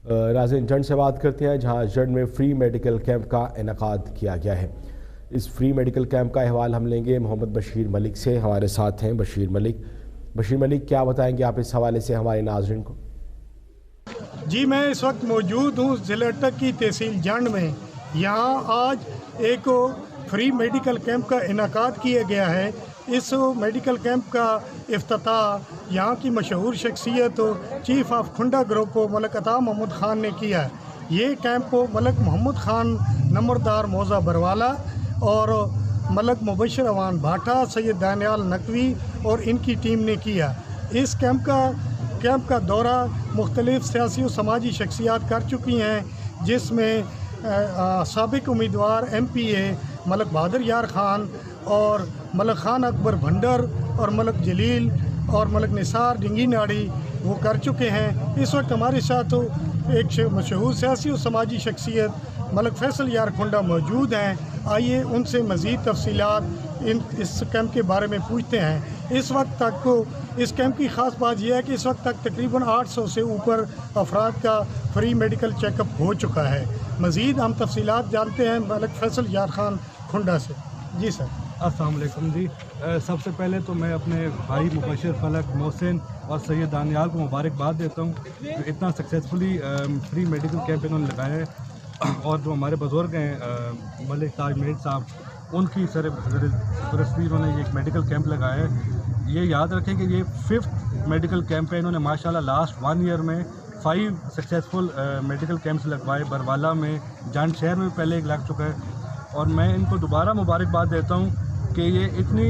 ناظرین، جنڈ سے بات کرتے ہیں جہاں جنڈ میں فری میڈیکل کیمپ کا انعقاد کیا گیا ہے۔ اس فری میڈیکل کیمپ کا احوال ہم لیں گے محمد بشیر ملک سے۔ ہمارے ساتھ ہیں بشیر ملک، کیا بتائیں گے آپ اس حوالے سے ہمارے ناظرین کو؟ جی، میں اس وقت موجود ہوں ضلع اٹک کی تحصیل جنڈ میں۔ یہاں آج ایک فری میڈیکل کیمپ کا انعقاد کیا گیا ہے۔ اس میڈیکل کیمپ کا افتتاح یہاں کی مشہور شخصیت چیف آف کھنڈا گروپ ملک عطا محمد خان نے کیا۔ یہ کیمپ ملک محمد خان نمبردار موضع بروالا اور ملک مبشر اوان بھاٹا، سید دانیال نقوی اور ان کی ٹیم نے کیا۔ اس کیمپ کا دورہ مختلف سیاسی و سماجی شخصیات کر چکی ہیں، جس میں سابق امیدوار MP ملک بہادر یار خان اور ملک خان اکبر بھنڈر اور ملک جلیل اور ملک نثار ڈنگی ناڑی وہ کر چکے ہیں۔ اس وقت ہمارے ساتھ ایک مشہور سیاسی و سماجی شخصیت ملک فیصل یار کھنڈا موجود ہیں۔ آئیے ان سے مزید تفصیلات اس کیمپ کے بارے میں پوچھتے ہیں۔ اس وقت تک اس کیمپ کی خاص بات یہ ہے کہ اس وقت تک تقریباً 800 سے اوپر افراد کا فری میڈیکل چیک اپ ہو چکا ہے۔ مزید ہم تفصیلات جانتے ہیں ملک فیصل یار خان کھنڈا سے۔ جی سر۔ السلام علیکم جی۔ سب سے پہلے تو میں اپنے بھائی مبشر فلک محسن اور سید دانیال کو مبارکباد دیتا ہوں کہ اتنا سکسیزفلی فری میڈیکل کیمپ انہوں نے لگایا ہے، اور جو ہمارے بزرگ ہیں ملک تاج مہر صاحب، ان کی سرپرستی انہوں نے ایک میڈیکل کیمپ لگایا ہے۔ یہ یاد رکھیں کہ یہ 5th میڈیکل کیمپ ہے۔ انہوں نے ماشاءاللہ لاسٹ 1 ایئر میں 5 سکسیزفل میڈیکل کیمپس لگوائے۔ بروالا میں، جنڈ شہر میں پہلے ایک لگ چکا ہے، اور میں ان کو دوبارہ مبارکباد دیتا ہوں کہ یہ اتنی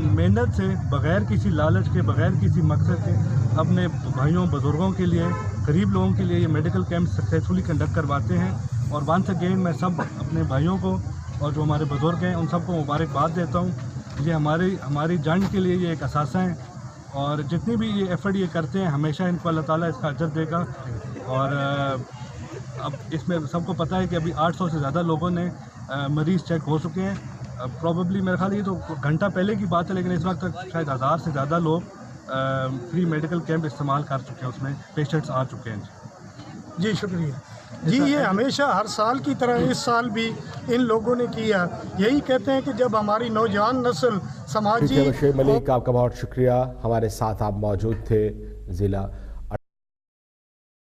محنت سے، بغیر کسی لالچ کے، بغیر کسی مقصد کے، اپنے بھائیوں بزرگوں کے لیے، غریب لوگوں کے لیے یہ میڈیکل کیمپ سکسیزفلی کنڈکٹ کرواتے ہیں۔ اور ونس اگین میں سب اپنے بھائیوں کو اور جو ہمارے بزرگ ہیں ان سب کو مبارکباد دیتا ہوں۔ یہ ہماری جنگ کے لیے یہ ایک اثاثہ ہیں، اور جتنی بھی یہ ایفرٹ یہ کرتے ہیں ہمیشہ ان کو اللہ تعالیٰ اس کا اجر دے گا۔ اور اب اس میں سب کو پتہ ہے کہ ابھی 800 سے زیادہ لوگوں نے مریض چیک ہو چکے ہیں۔ پروبیبلی میرے خیال یہ تو گھنٹہ پہلے کی بات ہے، لیکن اس وقت تک شاید 1000 سے زیادہ لوگ فری میڈیکل کیمپ استعمال کر چکے ہیں، اس میں پیشنٹس آ چکے ہیں۔ جی شکریہ جی۔ یہ ہمیشہ ہر سال کی طرح اس سال بھی ان لوگوں نے کیا۔ یہی کہتے ہیں کہ جب ہماری نوجوان نسل سماجی بشیر ملک، آپ کا بہت شکریہ، ہمارے ساتھ آپ موجود تھے ضلع